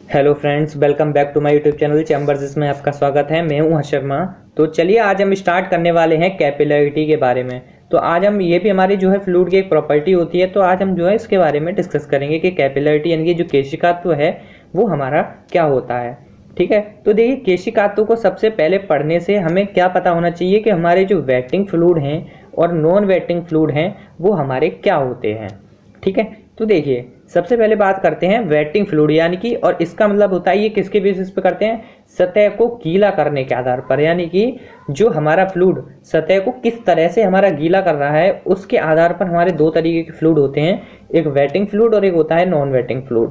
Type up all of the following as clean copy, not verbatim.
Hello friends, welcome back to my YouTube channel chambers. इसमें आपका स्वागत है। मैं हूं हर्ष शर्मा। तो चलिए आज हम स्टार्ट करने वाले हैं कैपिलरिटी के बारे में। तो आज हम ये भी हमारी जो है फ्लूइड की एक प्रॉपर्टी होती है, तो आज हम जो है इसके बारे में डिस्कस करेंगे कि कैपिलरिटी यानी कि जो केशिकात्व है वो हमारा क्या होता है। ठीक है, तो देखिए केशिकात्व को सबसे पहले पढ़ने से हमें क्या पता होना चाहिए कि हमारे जो वेटिंग फ्लूइड हैं और नॉन वेटिंग फ्लूइड हैं वो हमारे क्या होते हैं। ठीक है, तो देखिए सबसे पहले बात करते हैं वेटिंग फ्लूइड यानी कि, और इसका मतलब होता है ये किसके बेसिस पे करते हैं, सतह को गीला करने के आधार पर। यानी कि जो हमारा फ्लूइड सतह को किस तरह से हमारा गीला कर रहा है उसके आधार पर हमारे दो तरीके के फ्लूइड होते हैं, एक वेटिंग फ्लूइड और एक होता है नॉन वेटिंग फ्लूइड।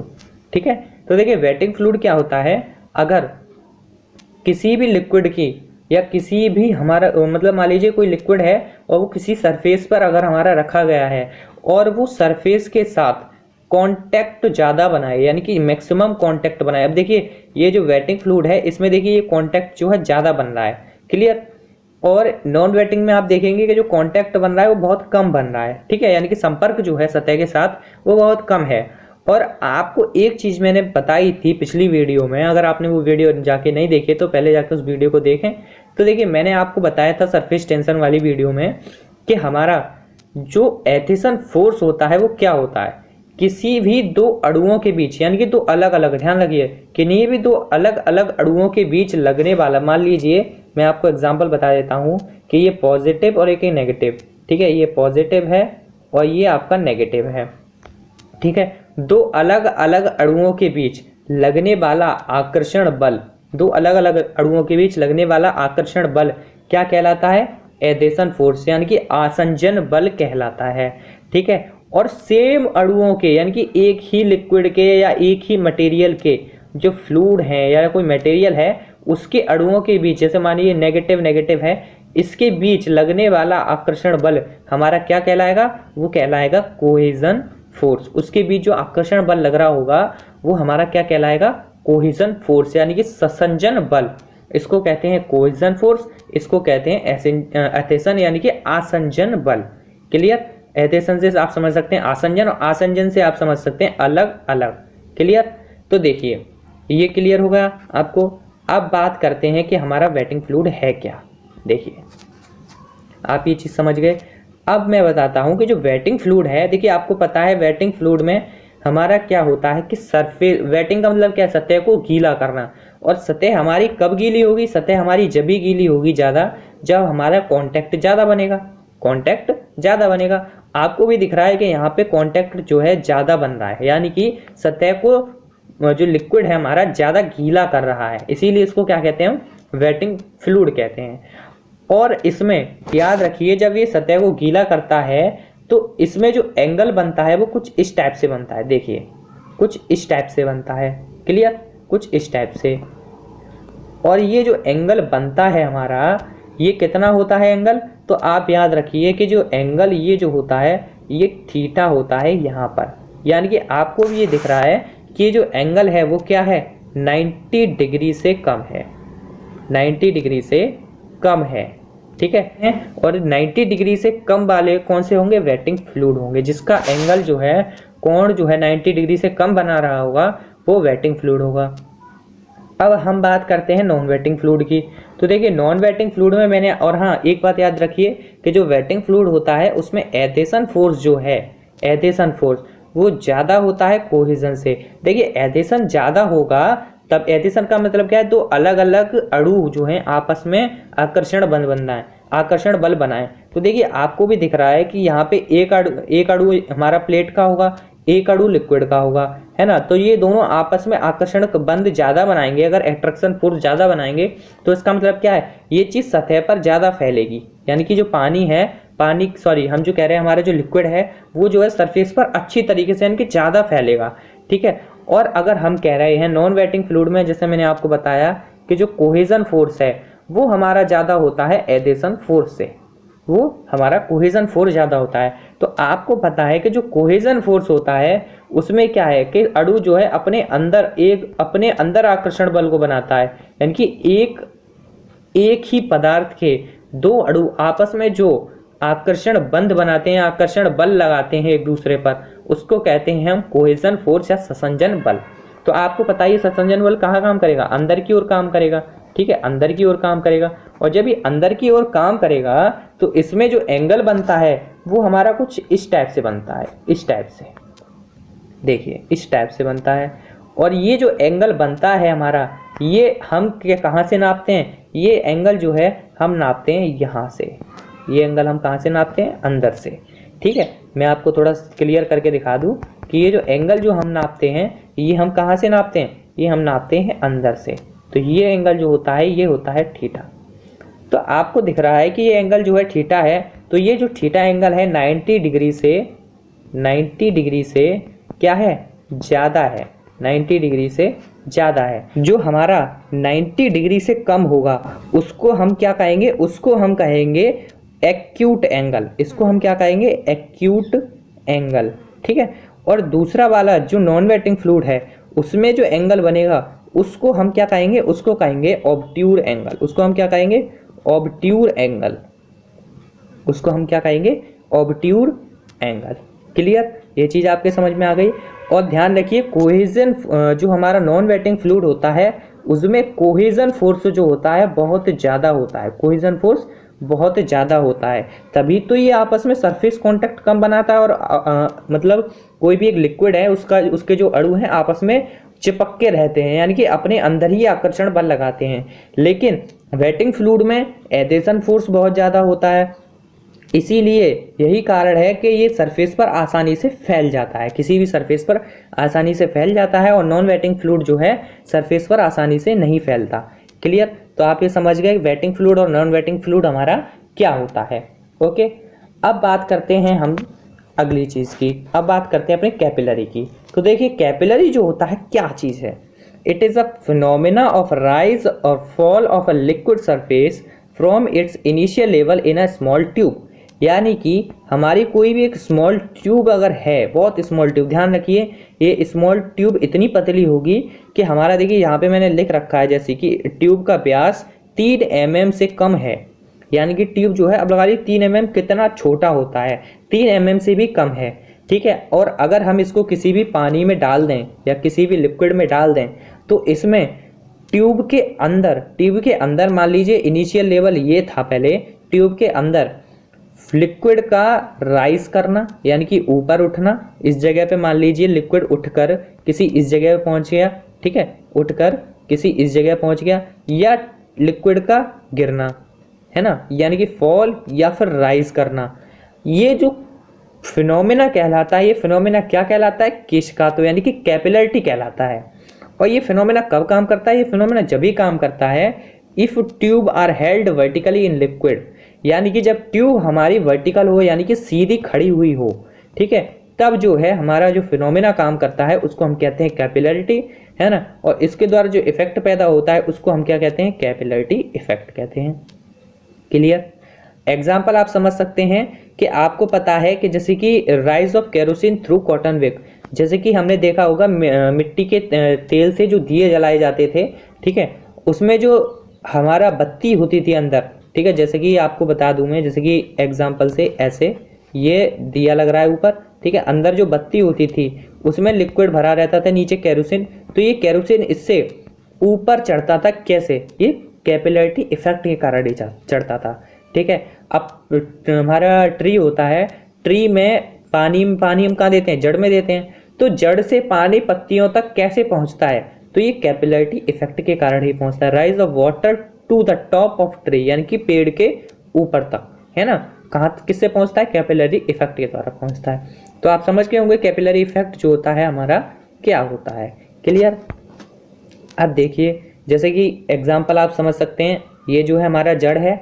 ठीक है, तो देखिए वेटिंग फ्लूइड क्या होता है, अगर किसी भी लिक्विड की या किसी भी हमारा मतलब मान लीजिए कोई लिक्विड है और वो किसी सरफेस पर अगर हमारा रखा गया है और वो सरफेस के साथ कांटेक्ट ज़्यादा बनाए यानी कि मैक्सिमम कांटेक्ट बनाए। अब देखिए ये जो वेटिंग फ्लूइड है इसमें देखिए ये कांटेक्ट जो है ज़्यादा बन रहा है, क्लियर। और नॉन वेटिंग में आप देखेंगे कि जो कांटेक्ट बन रहा है वो बहुत कम बन रहा है। ठीक है, यानी कि संपर्क जो है सतह के साथ वो बहुत कम है। और आपको एक चीज़ मैंने बताई थी पिछली वीडियो में, अगर आपने वो वीडियो जाके नहीं देखी तो पहले जाके उस वीडियो को देखें। तो देखिए मैंने आपको बताया था सरफेस टेंशन वाली वीडियो में कि हमारा जो एथिसन फोर्स होता है वो क्या होता है, किसी भी दो अणुओं के बीच यानी कि दो अलग अलग, ध्यान लगिए किन्हीं भी दो अलग अलग अणुओं के बीच लगने वाला, मान लीजिए मैं आपको एग्जांपल बता देता हूं कि ये पॉजिटिव और एक ही नेगेटिव। ठीक है, ये पॉजिटिव है और ये आपका नेगेटिव है। ठीक है, दो अलग अलग अणुओं के बीच लगने वाला आकर्षण बल, दो अलग अलग अणुओं के बीच लगने वाला आकर्षण बल क्या कहलाता है, एधेसन फोर्स यानी कि आसंजन बल कहलाता है। ठीक है, और सेम अणुओं के यानी कि एक ही लिक्विड के या एक ही मटेरियल के जो फ्लूइड है या कोई मटेरियल है उसके अणुओं के बीच, जैसे मानिए नेगेटिव नेगेटिव है, इसके बीच लगने वाला आकर्षण बल हमारा क्या कहलाएगा, वो कहलाएगा कोहेजन फोर्स। उसके बीच जो आकर्षण बल लग रहा होगा वो हमारा क्या कहलाएगा, कोहेजन फोर्स यानी कि संसंजन बल। इसको कहते हैं कोहेजन फोर्स, इसको कहते हैं एथेसन यानी कि आसंजन बल। क्लियर, एथेसन से आप समझ सकते हैं आसंजन और आसंजन से आप समझ सकते हैं अलग अलग। क्लियर, तो देखिए ये क्लियर होगा आपको। अब बात करते हैं कि हमारा वेटिंग फ्लूइड है क्या। देखिए आप ये चीज समझ गए। अब मैं बताता हूं कि जो वेटिंग फ्लूइड है, देखिए आपको पता है वेटिंग फ्लूइड में हमारा क्या होता है कि सरफेस, वेटिंग का मतलब क्या है, सतह को गीला करना। और सतह हमारी कब गीली होगी, सतह हमारी जब भी गीली होगी ज़्यादा जब हमारा कांटेक्ट ज़्यादा बनेगा, कांटेक्ट ज़्यादा बनेगा। आपको भी दिख रहा है कि यहाँ पे कांटेक्ट जो है ज़्यादा बन रहा है, यानी कि सतह को जो लिक्विड है हमारा ज़्यादा गीला कर रहा है, इसीलिए इसको क्या कहते हैं, वेटिंग फ्लूइड कहते हैं। और इसमें याद रखिए जब ये सतह को गीला करता है तो इसमें जो एंगल बनता है वो कुछ इस टाइप से बनता है। देखिए कुछ इस टाइप से बनता है, क्लियर, कुछ इस टाइप से। और ये जो एंगल बनता है हमारा ये कितना होता है एंगल, तो आप याद रखिए कि जो एंगल ये जो होता है ये थीटा होता है यहाँ पर। यानी कि आपको भी ये दिख रहा है कि ये जो एंगल है वो क्या है, 90 डिग्री से कम है, 90 डिग्री से कम है। ठीक है, और 90 डिग्री से कम वाले कौन से होंगे, वेटिंग फ्लूइड होंगे, जिसका एंगल जो है, कोण जो है 90 डिग्री से कम बना रहा होगा वो वेटिंग फ्लूइड होगा। अब हम बात करते हैं नॉन वेटिंग फ्लूइड की। तो देखिए नॉन वेटिंग फ्लूइड में मैंने, और हाँ एक बात याद रखिए कि जो वेटिंग फ्लूइड होता है उसमें एधेसन फोर्स जो है, एधेसन फोर्स वो ज़्यादा होता है कोहेजन से। देखिए एधेसन ज़्यादा होगा तब, एधेसन का मतलब क्या है, दो अलग अलग अणु जो हैं आपस में आकर्षण बल बनाए, आकर्षण बल बनाए। तो देखिए आपको भी दिख रहा है कि यहाँ पे एक अणु हमारा प्लेट का होगा, एक अणु लिक्विड का होगा, है ना। तो ये दोनों आपस में आकर्षण बंध ज़्यादा बनाएंगे, अगर एट्रैक्शन फोर्स ज़्यादा बनाएंगे तो इसका मतलब क्या है, ये चीज़ सतह पर ज़्यादा फैलेगी। यानी कि जो पानी है, पानी सॉरी हम जो कह रहे हैं हमारा जो लिक्विड है वो जो है सरफेस पर अच्छी तरीके से यानी कि ज़्यादा फैलेगा। ठीक है, और अगर हम कह रहे हैं नॉन वेटिंग फ्लूइड में, जैसे मैंने आपको बताया कि जो कोहेजन फोर्स है वो हमारा ज़्यादा होता है एधेसन फोर्स से, वो हमारा कोहेजन फोर्स ज़्यादा होता है। तो आपको पता है कि जो कोहेजन फोर्स होता है उसमें क्या है कि अणु जो है अपने अंदर आकर्षण बल को बनाता है। यानी कि एक ही पदार्थ के दो अणु आपस में जो आकर्षण बंध बनाते हैं, आकर्षण बल लगाते हैं एक दूसरे पर, उसको कहते हैं हम कोहेजन फोर्स या संसंजन बल। तो आपको पता ही सस्पेंशन बल कहाँ काम करेगा, अंदर की ओर काम करेगा, ठीक है, अंदर की ओर काम करेगा। और जब ये अंदर की ओर काम करेगा तो इसमें जो एंगल बनता है वो हमारा कुछ इस टाइप से बनता है, इस टाइप से, देखिए इस टाइप से बनता है। और ये जो एंगल बनता है हमारा, ये हम कहाँ से नापते हैं, ये एंगल जो है हम नापते हैं यहाँ से, ये एंगल हम कहाँ से नापते हैं, अंदर से, ठीक है। मैं आपको थोड़ा क्लियर करके दिखा दूँ कि ये जो एंगल जो हम नापते हैं ये हम कहाँ से नापते हैं, ये हम नापते हैं अंदर से। तो ये एंगल जो होता है ये होता है थीटा। तो आपको दिख रहा है कि ये एंगल जो है थीटा है, तो ये जो थीटा एंगल है 90 डिग्री से क्या है, ज़्यादा है, 90 डिग्री से ज़्यादा है। जो हमारा 90 डिग्री से कम होगा उसको हम क्या कहेंगे, उसको हम कहेंगे एक्यूट एंगल, इसको हम क्या कहेंगे, एक्यूट एंगल, ठीक है। और दूसरा वाला जो नॉन वेटिंग फ्लूइड है उसमें जो एंगल बनेगा उसको हम क्या कहेंगे, उसको कहेंगे ऑब्ट्यूर एंगल, उसको हम क्या कहेंगे, ऑब्ट्यूर एंगल, उसको हम क्या कहेंगे, ऑब्ट्यूर एंगल। क्लियर, ये चीज़ आपके समझ में आ गई। और ध्यान रखिए कोहेजन, जो हमारा नॉन वेटिंग फ्लूइड होता है उसमें कोहेजन फोर्स जो होता है बहुत ज़्यादा होता है, कोहेजन फोर्स बहुत ज़्यादा होता है, तभी तो ये आपस में सरफेस कांटेक्ट कम बनाता है। और मतलब कोई भी एक लिक्विड है उसके जो अणु हैं आपस में चिपक के रहते हैं, यानी कि अपने अंदर ही आकर्षण बल लगाते हैं। लेकिन वेटिंग फ्लूइड में एडेशन फोर्स बहुत ज़्यादा होता है, इसीलिए यही कारण है कि ये सरफेस पर आसानी से फैल जाता है, किसी भी सरफेस पर आसानी से फैल जाता है। और नॉन वेटिंग फ्लूइड जो है सरफेस पर आसानी से नहीं फैलता। क्लियर, तो आप ये समझ गए वेटिंग फ्लूइड और नॉन वेटिंग फ्लूइड हमारा क्या होता है। ओके, अब बात करते हैं हम अगली चीज़ की, अब बात करते हैं अपने कैपिलरी की। तो देखिए कैपिलरी जो होता है क्या चीज़ है, it is a phenomena of rise और fall of a liquid surface from its initial level in a small tube. यानी कि हमारी कोई भी एक स्मॉल ट्यूब अगर है, बहुत स्मॉल ट्यूब, ध्यान रखिए ये स्मॉल ट्यूब इतनी पतली होगी कि हमारा, देखिए यहाँ पे मैंने लिख रखा है जैसे कि ट्यूब का व्यास 3 mm से कम है, यानी कि ट्यूब जो है, अब लगा लीजिए 3 mm कितना छोटा होता है, 3 mm से भी कम है, ठीक है। और अगर हम इसको किसी भी पानी में डाल दें या किसी भी लिक्विड में डाल दें तो इसमें ट्यूब के अंदर मान लीजिए इनिशियल लेवल ये था, पहले ट्यूब के अंदर लिक्विड का राइज करना यानी कि ऊपर उठना, इस जगह पे मान लीजिए लिक्विड उठकर किसी इस जगह पे पहुंच गया, ठीक है, उठकर किसी इस जगह पहुंच गया, या लिक्विड का गिरना, है ना, यानी कि फॉल या फिर राइज करना। ये जो फिनोमेना कहलाता है, ये फिनोमेना क्या कहलाता है, किसकातो यानी कि कैपिलरिटी कहलाता है। और ये फिनोमेना कब काम करता है, ये फिनोमेना जब भी काम करता है if tube are held vertically in liquid, यानी कि जब ट्यूब हमारी वर्टिकल हो यानी कि सीधी खड़ी हुई हो, ठीक है, तब जो है हमारा जो फिनोमेना काम करता है उसको हम कहते हैं कैपिलरिटी, है ना। और इसके द्वारा जो इफेक्ट पैदा होता है उसको हम क्या कहते हैं, कैपिलरिटी इफेक्ट कहते हैं। क्लियर, एग्जाम्पल आप समझ सकते हैं कि आपको पता है कि जैसे कि rise of kerosene through cotton wick, जैसे कि हमने देखा होगा मिट्टी के तेल से जो दिए जलाए जाते थे, ठीक है, उसमें जो हमारा बत्ती होती थी अंदर, ठीक है, जैसे कि आपको बता दूं मैं, जैसे कि एग्जांपल से ऐसे ये दिया लग रहा है ऊपर, ठीक है, अंदर जो बत्ती होती थी उसमें लिक्विड भरा रहता था, नीचे केरोसिन, तो ये केरोसिन इससे ऊपर चढ़ता था, कैसे, ये कैपिलरिटी इफेक्ट के कारण ही चढ़ता था, ठीक है। अब हमारा ट्री होता है, ट्री में पानी हम कहाँ देते हैं, जड़ में देते हैं, तो जड़ से पानी पत्तियों तक कैसे पहुंचता है, तो ये कैपिलरिटी इफेक्ट के कारण ही पहुंचता है। Rise of water to the top of tree, यानी कि पेड़ के ऊपर तक, है ना, कहाँ किससे पहुंचता है, कैपिलरी इफेक्ट के द्वारा पहुंचता है। तो आप समझ गए होंगे कैपिलरी इफेक्ट जो होता है हमारा क्या होता है। क्लियर, अब देखिए जैसे कि एग्जाम्पल आप समझ सकते हैं, ये जो है हमारा जड़ है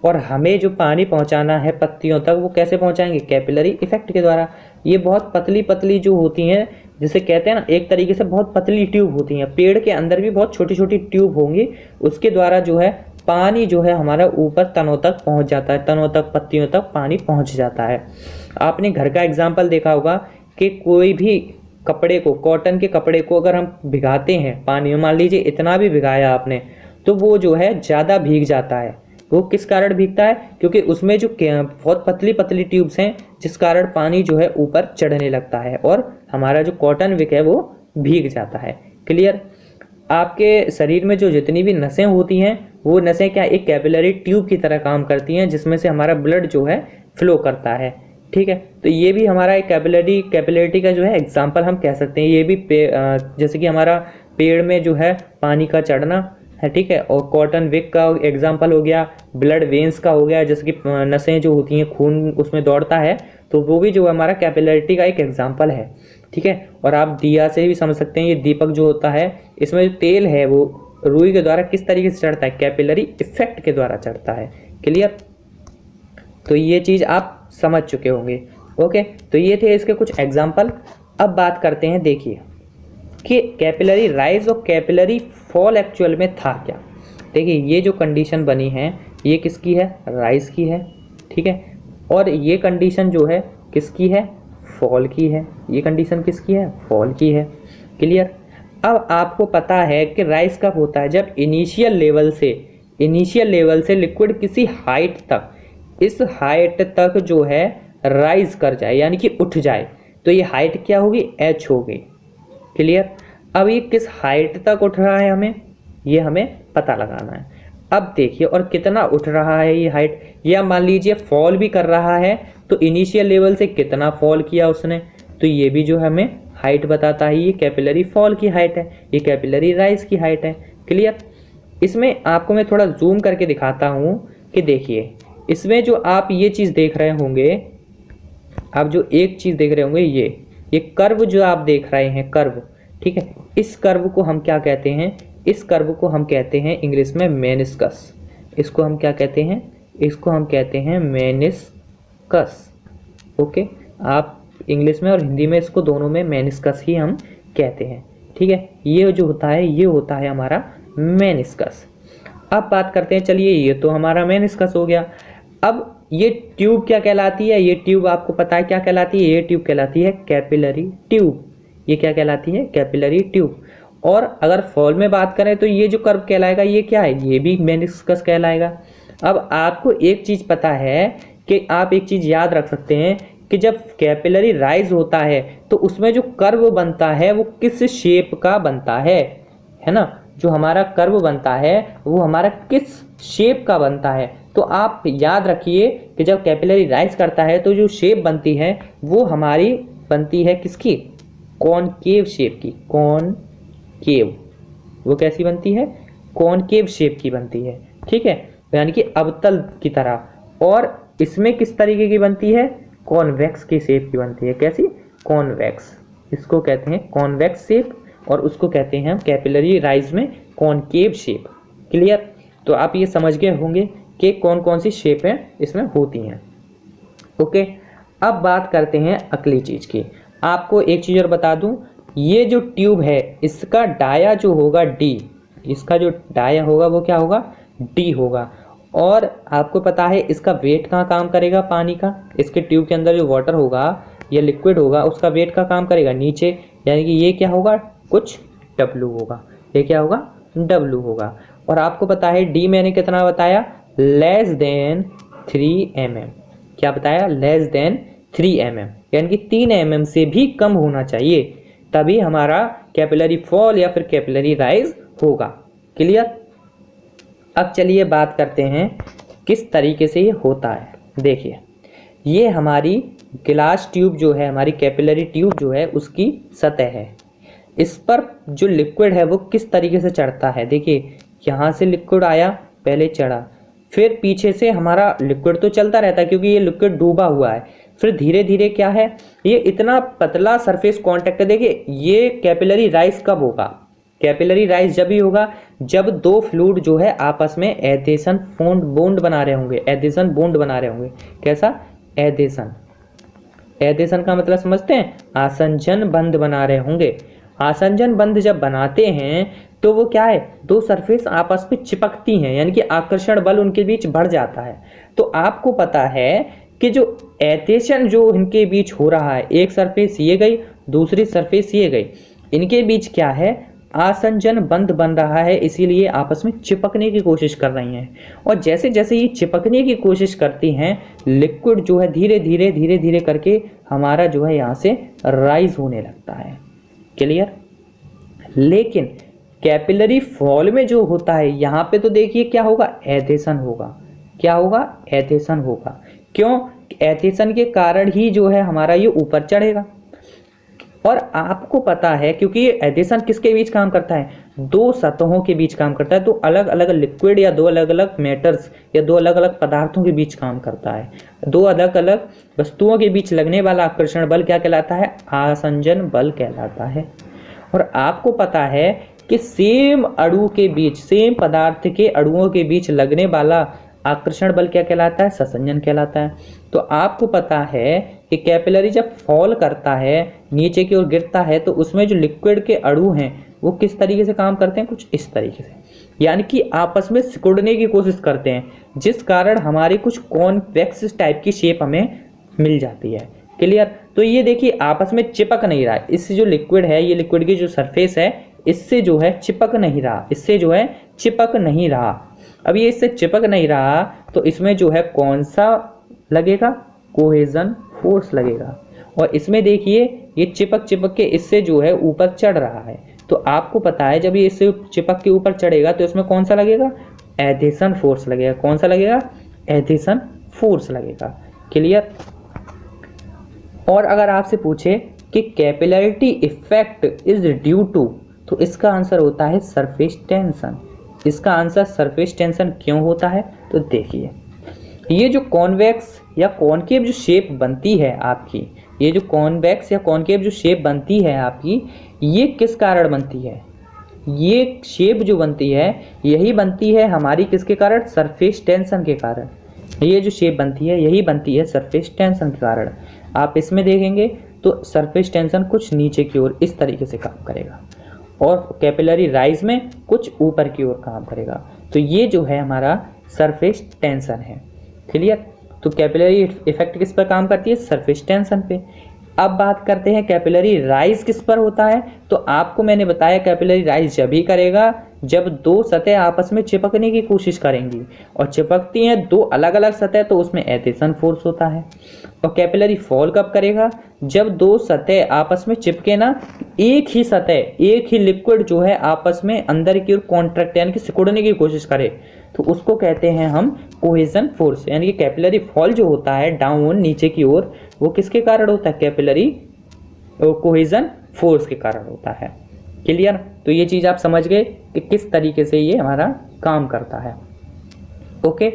और हमें जो पानी पहुंचाना है पत्तियों तक वो कैसे पहुंचाएंगे, कैपिलरी इफेक्ट के द्वारा। ये बहुत पतली पतली जो होती हैं, जिसे कहते हैं ना, एक तरीके से बहुत पतली ट्यूब होती हैं, पेड़ के अंदर भी बहुत छोटी छोटी ट्यूब होंगी, उसके द्वारा जो है पानी जो है हमारा ऊपर तनों तक पहुंच जाता है, तनों तक पत्तियों तक पानी पहुंच जाता है। आपने घर का एग्जाम्पल देखा होगा कि कोई भी कपड़े को, कॉटन के कपड़े को अगर हम भिगाते हैं पानी में, मान लीजिए इतना भी भिगाया आपने, तो वो जो है ज़्यादा भीग जाता है। वो किस कारण भीगता है, क्योंकि उसमें जो बहुत पतली पतली ट्यूब्स हैं जिस कारण पानी जो है ऊपर चढ़ने लगता है और हमारा जो कॉटन विक है वो भीग जाता है। क्लियर। आपके शरीर में जो जितनी भी नसें होती हैं वो नसें क्या एक कैपिलरी ट्यूब की तरह काम करती हैं, जिसमें से हमारा ब्लड जो है फ्लो करता है। ठीक है, तो ये भी हमारा एक कैपिलरिटी का जो है एग्जाम्पल हम कह सकते हैं। ये भी जैसे कि हमारा पेड़ में जो है पानी का चढ़ना है, ठीक है, और कॉटन विक का एग्जाम्पल हो गया, ब्लड वेन्स का हो गया, जैसे कि नसें जो होती हैं खून उसमें दौड़ता है, तो वो भी जो हमारा कैपिलरिटी का एक एग्जाम्पल है। ठीक है, और आप दिया से भी समझ सकते हैं, ये दीपक जो होता है इसमें जो तेल है वो रुई के द्वारा किस तरीके से चढ़ता है, कैपिलरी इफेक्ट के द्वारा चढ़ता है। क्लियर, तो ये चीज़ आप समझ चुके होंगे। ओके, तो ये थे इसके कुछ एग्जाम्पल। अब बात करते हैं, देखिए कि कैपिलरी राइज और कैपिलरी फॉल एक्चुअल में था क्या। देखिए ये जो कंडीशन बनी है ये किसकी है, राइज की है। ठीक है, और ये कंडीशन जो है किसकी है, फॉल की है। ये कंडीशन किसकी है, फॉल की है। क्लियर। अब आपको पता है कि राइज कब होता है, जब इनिशियल लेवल से लिक्विड किसी हाइट तक, इस हाइट तक जो है राइज कर जाए, यानी कि उठ जाए। तो ये हाइट क्या होगी, h होगी। क्लियर। अब ये किस हाइट तक उठ रहा है ये हमें पता लगाना है। अब देखिए, और कितना उठ रहा है ये हाइट, या मान लीजिए फॉल भी कर रहा है, तो इनिशियल लेवल से कितना फॉल किया उसने, तो ये भी जो हमें हाइट बताता है। ये कैपिलरी फॉल की हाइट है, ये कैपिलरी राइज की हाइट है। क्लियर। इसमें आपको मैं थोड़ा जूम करके दिखाता हूँ कि देखिए इसमें जो आप ये चीज़ देख रहे होंगे, आप जो एक चीज़ देख रहे होंगे, ये कर्व जो आप देख रहे हैं, कर्व। ठीक है, इस कर्व को हम क्या कहते हैं, इस कर्व को हम कहते हैं इंग्लिश में मेनिस्कस। इसको हम क्या कहते हैं, इसको हम कहते हैं मेनिस्कस। ओके, आप इंग्लिश में और हिंदी में इसको दोनों में मेनिस्कस ही हम कहते हैं। ठीक है, ये जो होता है ये होता है हमारा मेनिस्कस। अब बात करते हैं, चलिए ये तो हमारा मेनिस्कस हो गया। अब ये ट्यूब क्या कहलाती है, ये ट्यूब आपको पता है क्या कहलाती है, ये ट्यूब कहलाती है कैपिलरी ट्यूब। ये क्या कहलाती है, कैपिलरी ट्यूब। और अगर फॉल में बात करें तो ये जो कर्व कहलाएगा ये क्या है, ये भी मेनिस्कस कहलाएगा। अब आपको एक चीज़ पता है कि आप एक चीज़ याद रख सकते हैं कि जब कैपिलरी राइज होता है तो उसमें जो कर्व बनता है वो किस शेप का बनता है ना। जो हमारा कर्व बनता है वो हमारा किस शेप का बनता है। तो आप याद रखिए कि जब कैपिलरी राइज करता है तो जो शेप बनती है वो हमारी बनती है किसकी, कॉनकेव शेप की। कॉनकेव, वो कैसी बनती है, कॉनकेव शेप की बनती है। ठीक है, यानी कि अवतल की तरह। और इसमें किस तरीके की बनती है, कॉन्वेक्स की शेप की बनती है। कैसी, कॉन्वेक्स। इसको कहते हैं कॉन्वेक्स शेप, और उसको कहते हैं हम कैपिलरी राइज में कॉनकेव शेप। क्लियर। तो आप ये समझ गए होंगे कि कौन कौन सी शेपें इसमें होती हैं। ओके, अब बात करते हैं अगली चीज़ की। आपको एक चीज़ और बता दूं, ये जो ट्यूब है इसका डाया जो होगा डी, इसका जो डाया होगा वो क्या होगा, डी होगा। और आपको पता है इसका वेट कहाँ काम करेगा, पानी का। इसके ट्यूब के अंदर जो वाटर होगा या लिक्विड होगा उसका वेट का काम करेगा नीचे, यानी कि ये क्या होगा, कुछ W होगा। ये क्या होगा, W होगा। और आपको पता है डी मैंने कितना बताया, लेस देन 3 mm। क्या बताया, लेस देन 3 mm, यानी कि 3 mm से भी कम होना चाहिए, तभी हमारा कैपिलरी फॉल या फिर कैपिलरी राइज होगा। क्लियर। अब चलिए बात करते हैं किस तरीके से ये होता है। देखिए ये हमारी ग्लास ट्यूब जो है, हमारी कैपिलरी ट्यूब जो है उसकी सतह है। इस पर जो लिक्विड है वो किस तरीके से चढ़ता है। देखिए यहाँ से लिक्विड आया, पहले चढ़ा, फिर पीछे से हमारा लिक्विड तो चलता रहता है क्योंकि ये लिक्विड डूबा हुआ है। फिर धीरे धीरे क्या है, ये इतना पतला सरफेस कांटेक्ट है। देखिए ये कैपिलरी राइज कब होगा, कैपिलरी राइज जब ही होगा जब दो फ्लूइड जो है आपस में एडेशन बॉन्ड बना रहे होंगे, एडेशन बॉन्ड बना रहे होंगे। कैसा, एडेशन। एडेशन का मतलब समझते हैं, आसंजन बंध बना रहे होंगे। आसंजन बंध जब बनाते हैं तो वो क्या है, दो सरफेस आपस में चिपकती हैं, यानी कि आकर्षण बल उनके बीच बढ़ जाता है। तो आपको पता है कि जो एडेशन जो इनके बीच हो रहा है, एक सरफेस ये गई, दूसरी सरफेस ये गई, इनके बीच क्या है, आसंजन बंध बन रहा है, इसीलिए आपस में चिपकने की कोशिश कर रही हैं। और जैसे जैसे ये चिपकने की कोशिश करती हैं, लिक्विड जो है धीरे धीरे करके हमारा जो है यहाँ से राइज होने लगता है। क्लियर। लेकिन कैपिलरी फॉल में जो होता है यहाँ पे तो देखिए क्या होगा, एथेशन होगा। क्या होगा, एथेशन होगा। क्यों, एथेशन के कारण ही जो है हमारा ये ऊपर चढ़ेगा। और आपको पता है क्योंकि ये एथेशन किसके बीच काम करता है, दो सतहों के बीच काम करता है, तो अलग अलग लिक्विड या दो अलग अलग मैटर्स या दो अलग अलग पदार्थों के बीच काम करता है। दो अलग अलग वस्तुओं के बीच लगने वाला आकर्षण बल क्या कहलाता है, आसंजन बल कहलाता है। और आपको पता है कि सेम अणु के बीच, सेम पदार्थ के अणुओं के बीच लगने वाला आकर्षण बल क्या कहलाता है, ससंजन कहलाता है। तो आपको पता है कि कैपिलरी जब फॉल करता है, नीचे की ओर गिरता है, तो उसमें जो लिक्विड के अणु हैं वो किस तरीके से काम करते हैं, कुछ इस तरीके से, यानी कि आपस में सिकुड़ने की कोशिश करते हैं, जिस कारण हमारी कुछ कॉन्वेक्स टाइप की शेप हमें मिल जाती है। क्लियर। तो ये देखिए आपस में चिपक नहीं रहा है, इससे जो लिक्विड है, ये लिक्विड की जो सरफेस है, इससे जो है चिपक नहीं रहा, इससे जो है चिपक नहीं रहा। अब ये इससे चिपक नहीं रहा तो इसमें जो है कौन सा लगेगा, कोहेजन फोर्स लगेगा। और इसमें देखिए ये चिपक चिपक के इससे जो है ऊपर चढ़ रहा है। तो आपको पता है जब ये इससे चिपक के ऊपर चढ़ेगा तो इसमें कौन सा लगेगा, एधेशन फोर्स लगेगा। कौन सा लगेगा, एधेशन फोर्स लगेगा। क्लियर। और अगर आपसे पूछे कि capillarity effect is due to, तो इसका आंसर होता है सरफेस टेंशन। इसका आंसर सरफेस टेंशन क्यों होता है, तो देखिए ये जो कॉन्वेक्स या कॉनकेव जो शेप बनती है आपकी, ये जो कॉन्वेक्स या कॉनकेव जो शेप बनती है आपकी, ये किस कारण बनती है, ये शेप जो बनती है यही बनती है हमारी किसके कारण, सरफेस टेंशन के कारण। ये जो शेप बनती है यही बनती है सरफेस टेंशन के कारण। आप इसमें देखेंगे तो सरफेस टेंशन कुछ नीचे की ओर इस तरीके से काम करेगा और कैपिलरी राइज में कुछ ऊपर की ओर काम करेगा। तो ये जो है हमारा सरफेस टेंशन है। क्लियर। तो कैपिलरी इफेक्ट किस पर काम करती है, सरफेस टेंशन पे। अब बात करते हैं कैपिलरी राइज किस पर होता है। तो आपको मैंने बताया कैपिलरी राइज जब ही करेगा जब दो सतह आपस में चिपकने की कोशिश करेंगी, और चिपकती हैं दो अलग अलग सतह तो उसमें एधेशन फोर्स होता है। और कैपिलरी फॉल कब करेगा, जब दो सतह आपस में चिपके ना, एक ही सतह, एक ही लिक्विड जो है आपस में अंदर की ओर कॉन्ट्रैक्ट यानी कि सिकुड़ने की कोशिश करे, तो उसको कहते हैं हम कोहेजन फोर्स। यानी कि कैपिलरी फॉल जो होता है डाउन नीचे की ओर, वो किसके कारण होता है, कैपिलरी कोहेजन फोर्स के कारण होता है। क्लियर। तो ये चीज आप समझ गए कि किस तरीके से ये हमारा काम करता है। ओके।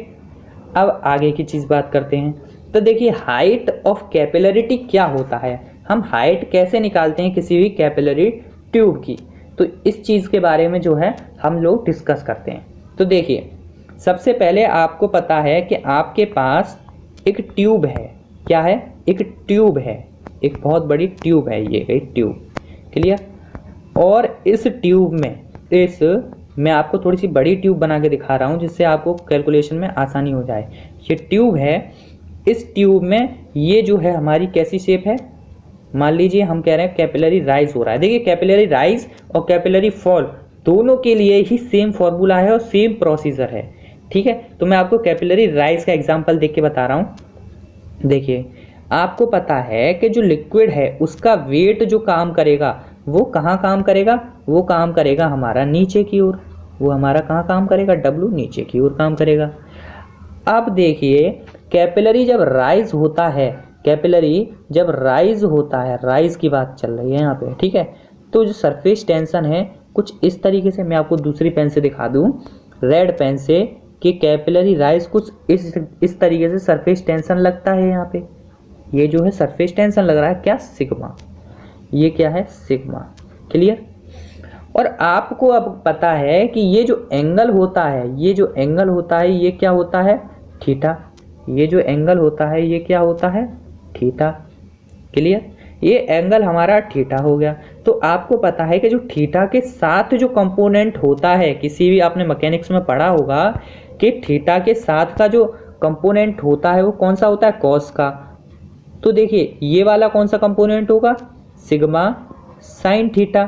अब आगे की चीज बात करते हैं। तो देखिए हाइट ऑफ कैपिलरिटी क्या होता है, हम हाइट कैसे निकालते हैं किसी भी कैपिलरी ट्यूब की, तो इस चीज के बारे में जो है हम लोग डिस्कस करते हैं। तो देखिए सबसे पहले आपको पता है कि आपके पास एक ट्यूब है। क्या है, एक ट्यूब है, एक बहुत बड़ी ट्यूब है, ये एक ट्यूब। क्लियर। और इस ट्यूब में मैं आपको थोड़ी सी बड़ी ट्यूब बना के दिखा रहा हूँ जिससे आपको कैलकुलेशन में आसानी हो जाए। ये ट्यूब है, इस ट्यूब में ये जो है हमारी कैसी शेप है, मान लीजिए हम कह रहे हैं कैपिलरी राइज हो रहा है। देखिए कैपिलरी राइज और कैपिलरी फॉल दोनों के लिए ही सेम फॉर्मूला है और सेम प्रोसीजर है। ठीक है। तो मैं आपको कैपिलरी राइज का एग्जांपल देख के बता रहा हूँ। देखिए आपको पता है कि जो लिक्विड है उसका वेट जो काम करेगा वो कहाँ काम करेगा, वो काम करेगा हमारा नीचे की ओर। वो हमारा कहाँ काम करेगा, डब्लू नीचे की ओर काम करेगा। अब देखिए कैपिलरी जब राइज होता है, कैपिलरी जब राइज होता है, राइज की बात चल रही है यहाँ पे, ठीक है, तो जो सरफेस टेंशन है कुछ इस तरीके से, मैं आपको दूसरी पेन से दिखा दूं, रेड पेन से, कि कैपिलरी राइज कुछ इस तरीके से सरफेस टेंशन लगता है। यहाँ पे ये जो है सरफेस टेंशन लग रहा है क्या, सिग्मा। ये क्या है, सिग्मा। क्लियर। और आपको अब पता है कि ये जो एंगल होता है, ये जो एंगल होता है ये क्या होता है, थीटा। ये जो एंगल होता है ये क्या होता है, थीटा। क्लियर। ये एंगल हमारा थीटा हो गया। तो आपको पता है कि जो थीटा के साथ जो कंपोनेंट होता है, किसी भी आपने मैकेनिक्स में पढ़ा होगा कि थीटा के साथ का जो कंपोनेंट होता है वो कौन सा होता है, कॉस का। तो देखिए ये वाला कौन सा कंपोनेंट होगा, सिग्मा साइन थीटा।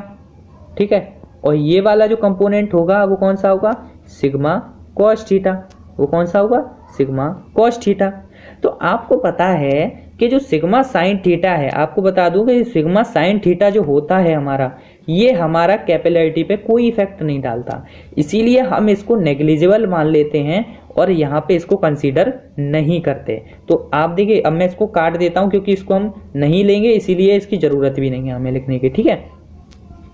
ठीक है। और ये वाला जो कंपोनेंट होगा वो कौन सा होगा, सिग्मा कॉस थीटा। वो कौन सा होगा, सिग्मा कॉस थीटा। तो आपको पता है कि जो सिग्मा साइन थीटा है, आपको बता दूं कि सिग्मा साइन थीटा जो होता है हमारा, ये हमारा कैपिलरिटी पे कोई इफेक्ट नहीं डालता, इसीलिए हम इसको नेग्लिजिबल मान लेते हैं और यहाँ पे इसको कंसीडर नहीं करते। तो आप देखिए, अब मैं इसको काट देता हूँ क्योंकि इसको हम नहीं लेंगे, इसीलिए इसकी ज़रूरत भी नहीं है हमें लिखने की, ठीक है।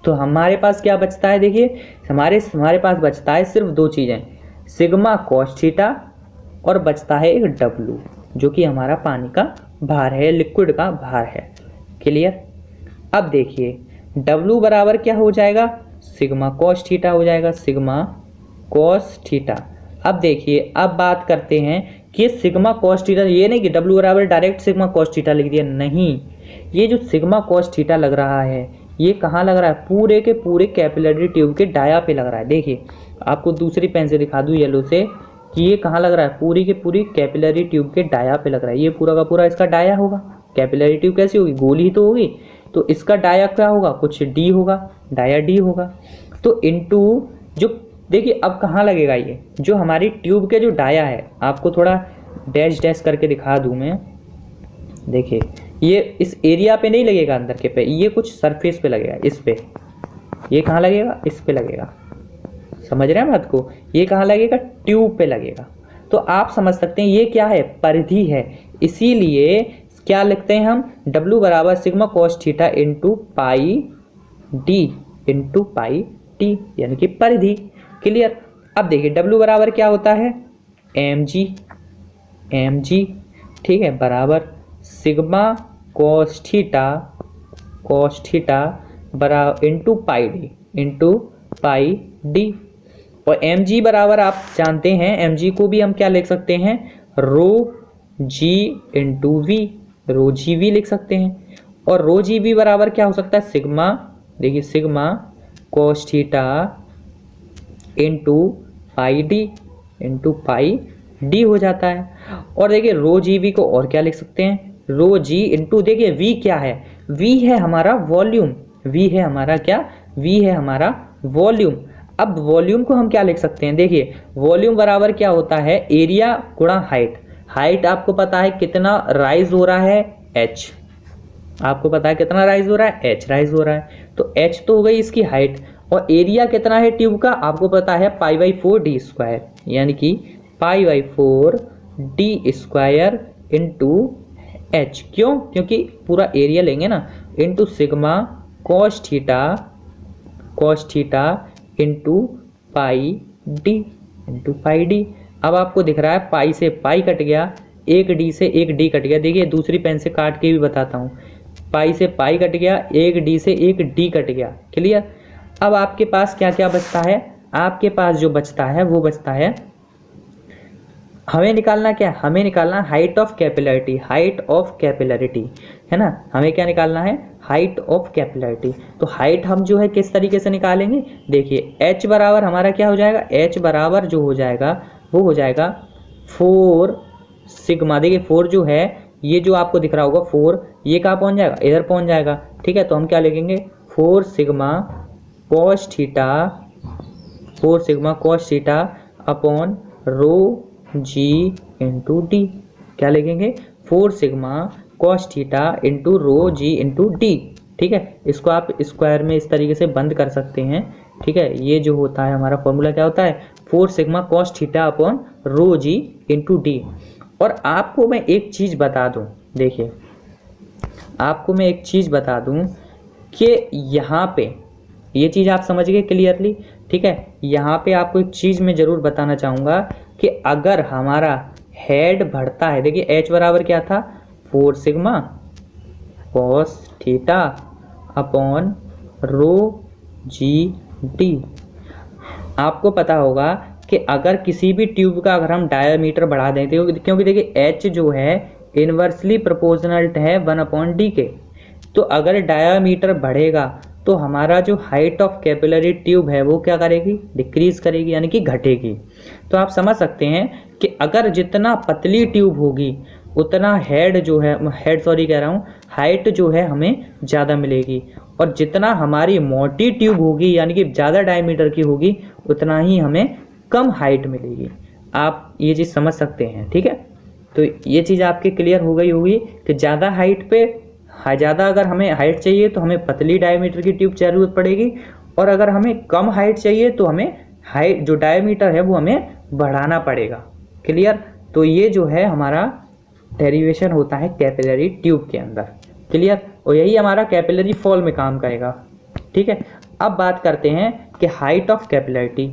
तो हमारे पास क्या बचता है, देखिए हमारे पास बचता है सिर्फ दो चीज़ें, सिग्मा कॉस थीटा और बचता है एक डब्लू, जो कि हमारा पानी का भार है, लिक्विड का भार है। क्लियर। अब देखिए W बराबर क्या हो जाएगा, सिग्मा कॉस थीटा हो जाएगा, सिग्मा कॉस थीटा। अब देखिए, अब बात करते हैं कि सिग्मा कॉस थीटा, ये नहीं कि W बराबर डायरेक्ट सिग्मा कॉस थीटा लिख दिया, नहीं, ये जो सिग्मा कॉस थीटा लग रहा है ये कहाँ लग रहा है, पूरे के पूरे कैपिलरी ट्यूब के डाया पे लग रहा है। देखिए आपको दूसरी पेन से दिखा दूँ येलो से कि ये कहाँ लग रहा है, पूरी के पूरी कैपिलरी ट्यूब के डाया पे लग रहा है। ये पूरा का पूरा इसका डाया होगा, कैपिलरी ट्यूब कैसी होगी, गोल ही तो होगी, तो इसका डाया क्या होगा, कुछ डी होगा, डाया डी होगा। तो इनटू जो देखिए अब कहाँ लगेगा, ये जो हमारी ट्यूब के जो डाया है, आपको थोड़ा डैश डैश करके दिखा दूँ मैं, देखिए ये इस एरिया पे नहीं लगेगा अंदर के पे, ये कुछ सरफेस पे लगेगा, इस पे, ये कहाँ लगेगा, इस पे लगेगा, समझ रहे हैं बात को, ये कहाँ लगेगा, ट्यूब पे लगेगा। तो आप समझ सकते हैं ये क्या है, परिधि है, इसीलिए क्या लिखते हैं हम, W बराबर sigma cos theta into pi D into pi T, यानी कि परिधि। क्लियर। अब देखिए W बराबर क्या होता है, mg, ठीक है, बराबर सिग्मा कॉस थीटा बराबर इंटू पाई डी। और mg बराबर आप जानते हैं, mg को भी हम क्या लिख सकते हैं, rho g into v, rho g v लिख सकते हैं। और रो जी वी बराबर क्या हो सकता है, सिग्मा, देखिए sigma cos theta into pi D हो जाता है। और देखिए रो जी वी को और क्या लिख सकते हैं, रो जी इंटू, देखिए वी क्या है, वी है हमारा वॉल्यूम, वी है हमारा क्या, वी है हमारा वॉल्यूम। अब वॉल्यूम को हम क्या लिख सकते हैं, देखिए वॉल्यूम बराबर क्या होता है, एरिया गुणा हाइट। हाइट आपको पता है कितना राइज हो रहा है, h, आपको पता है कितना राइज हो रहा है, h राइज हो रहा है, तो h तो हो गई इसकी हाइट। और एरिया कितना है ट्यूब का, आपको पता है π/4 डी स्क्वायर, यानी कि π/4 डी स्क्वायर इंटू h। क्यों, क्योंकि पूरा एरिया लेंगे ना, into sigma cos theta into pi D. अब आपको दिख रहा है पाई से पाई कट गया, एक डी से एक डी कट गया, देखिए दूसरी पेन से काट के भी बताता हूँ, पाई से पाई कट गया, एक डी से एक डी कट गया। क्लियर। अब आपके पास क्या क्या बचता है, आपके पास जो बचता है वो बचता है, हमें निकालना क्या, हमें निकालना हाइट ऑफ कैपिलरिटी, है ना, हमें क्या निकालना है, हाइट ऑफ कैपिलरिटी। तो हाइट हम जो है किस तरीके से निकालेंगे, देखिए h बराबर हमारा क्या हो जाएगा, h बराबर जो हो जाएगा वो हो जाएगा 4 सिग्मा, देखिए 4 जो है, ये जो आपको दिख रहा होगा 4, ये कहाँ पहुँच जाएगा, इधर पहुँच जाएगा, ठीक है। तो हम क्या लिखेंगे, 4 sigma cos theta upon rho g into d, क्या लिखेंगे, 4 sigma cos theta into rho g into d, ठीक है। इसको आप स्क्वायर में इस तरीके से बंद कर सकते हैं, ठीक है। ये जो होता है हमारा फॉर्मूला क्या होता है, 4 sigma cos theta upon rho g into d. और आपको मैं एक चीज़ बता दूं, देखिए आपको मैं एक चीज़ बता दूं कि यहाँ पे ये चीज़ आप समझ गए क्लियरली, ठीक है। यहाँ पे आपको एक चीज़ मैं ज़रूर बताना चाहूँगा कि अगर हमारा हेड बढ़ता है, देखिए h बराबर क्या था, 4 sigma cos theta upon rho G D. आपको पता होगा कि अगर किसी भी ट्यूब का अगर हम डायामीटर बढ़ा देते हो, क्योंकि देखिए h जो है इन्वर्सली प्रोपोर्शनल है 1/d के, तो अगर डायामीटर बढ़ेगा तो हमारा जो हाइट ऑफ कैपिलरी ट्यूब है वो क्या करेगी, डिक्रीज करेगी, यानी कि घटेगी। तो आप समझ सकते हैं कि अगर जितना पतली ट्यूब होगी उतना हाइट जो है हमें ज़्यादा मिलेगी, और जितना हमारी मोटी ट्यूब होगी यानी कि ज़्यादा डायमीटर की होगी उतना ही हमें कम हाइट मिलेगी। आप ये चीज़ समझ सकते हैं, ठीक है। तो ये चीज़ आपके क्लियर हो गई होगी कि ज़्यादा हाइट पे ज़्यादा अगर हमें हाइट चाहिए तो हमें पतली डायमीटर की ट्यूब जरूरत पड़ेगी, और अगर हमें कम हाइट चाहिए तो हमें हाइट जो डायमीटर है वो हमें बढ़ाना पड़ेगा। क्लियर? तो ये जो है हमारा डेरिवेशन होता है कैपिलरी ट्यूब के अंदर। क्लियर? और यही हमारा कैपिलरी फॉल में काम करेगा। ठीक है, अब बात करते हैं कि हाइट ऑफ कैपिलरिटी।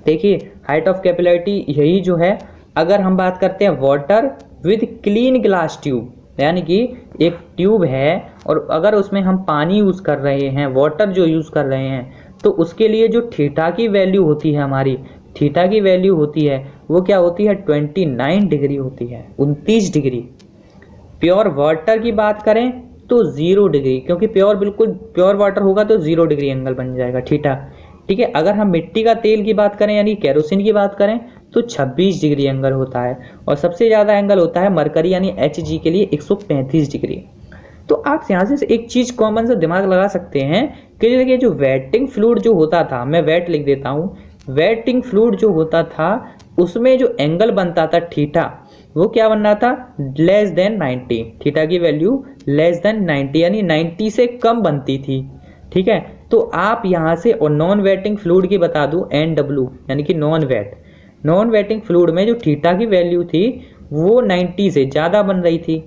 देखिए हाइट ऑफ कैपिलरिटी यही जो है, अगर हम बात करते हैं water with clean glass tube, यानी कि एक ट्यूब है और अगर उसमें हम पानी यूज़ कर रहे हैं, वाटर जो यूज़ कर रहे हैं, तो उसके लिए जो थीटा की वैल्यू होती है, हमारी थीटा की वैल्यू होती है वो क्या होती है 29 डिग्री होती है, 29 डिग्री। प्योर वाटर की बात करें तो 0 डिग्री, क्योंकि बिल्कुल प्योर वाटर होगा तो 0 डिग्री एंगल बन जाएगा थीटा। ठीक है, अगर हम मिट्टी का तेल की बात करें यानी केरोसिन की बात करें तो 26 डिग्री एंगल होता है, और सबसे ज़्यादा एंगल होता है मरकरी यानी Hg के लिए 135 डिग्री। तो आप यहाँ से एक चीज़ कॉमन से दिमाग लगा सकते हैं कि देखिए जो वेटिंग फ्लूइड जो होता था, मैं वेट लिख देता हूँ, वेटिंग फ्लूइड जो होता था उसमें जो एंगल बनता था थीटा, वो क्या बनना था लेस देन 90, थीटा की वैल्यू लेस देन 90 यानी 90 से कम बनती थी। ठीक है, तो आप यहाँ से, और नॉन वेटिंग फ्लूइड की बता दूँ NW यानी कि नॉन वेटिंग फ्लूइड में जो थीटा की वैल्यू थी वो 90 से ज़्यादा बन रही थी।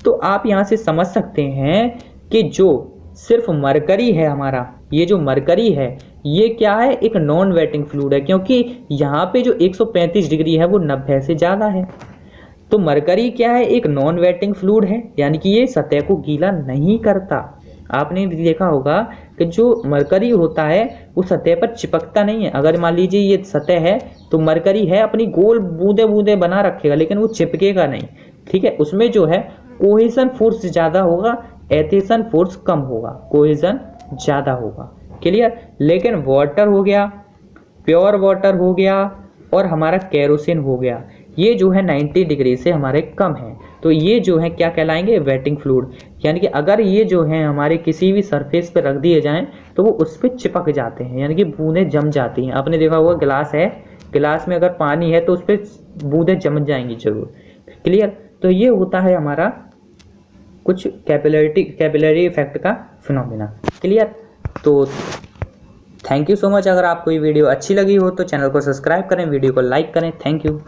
तो आप यहाँ से समझ सकते हैं कि जो सिर्फ मरकरी है हमारा, ये जो मरकरी है ये क्या है, एक नॉन वेटिंग फ्लूइड है, क्योंकि यहाँ पे जो 135 डिग्री है वो 90 से ज़्यादा है। तो मरकरी क्या है, एक नॉन वेटिंग फ्लूइड है, यानी कि ये सतह को गीला नहीं करता। आपने देखा होगा कि जो मरकरी होता है वो सतह पर चिपकता नहीं है। अगर मान लीजिए ये सतह है तो मरकरी है अपनी गोल बूंदे बूंदे बना रखेगा, लेकिन वो चिपकेगा नहीं। ठीक है, उसमें जो है कोहेजन फोर्स ज़्यादा होगा, एथेशन फोर्स कम होगा, कोहेजन ज़्यादा होगा। क्लियर? लेकिन वाटर हो गया, प्योर वाटर हो गया और हमारा केरोसिन हो गया, ये जो है 90 डिग्री से हमारे कम है, तो ये जो है क्या कहलाएंगे वेटिंग फ्लूइड। यानी कि अगर ये जो है हमारे किसी भी सरफेस पर रख दिए जाएं तो वो उस पर चिपक जाते हैं, यानी कि बूंदें जम जाती हैं। आपने देखा होगा ग्लास है, ग्लास में अगर पानी है तो उस पर बूंदें जम जाएंगी जरूर। क्लियर? तो ये होता है हमारा कुछ कैपिलरी इफेक्ट का फिनोमिना। क्लियर? तो थैंक यू सो मच। अगर आपको ये वीडियो अच्छी लगी हो तो चैनल को सब्सक्राइब करें, वीडियो को लाइक करें। Thank you.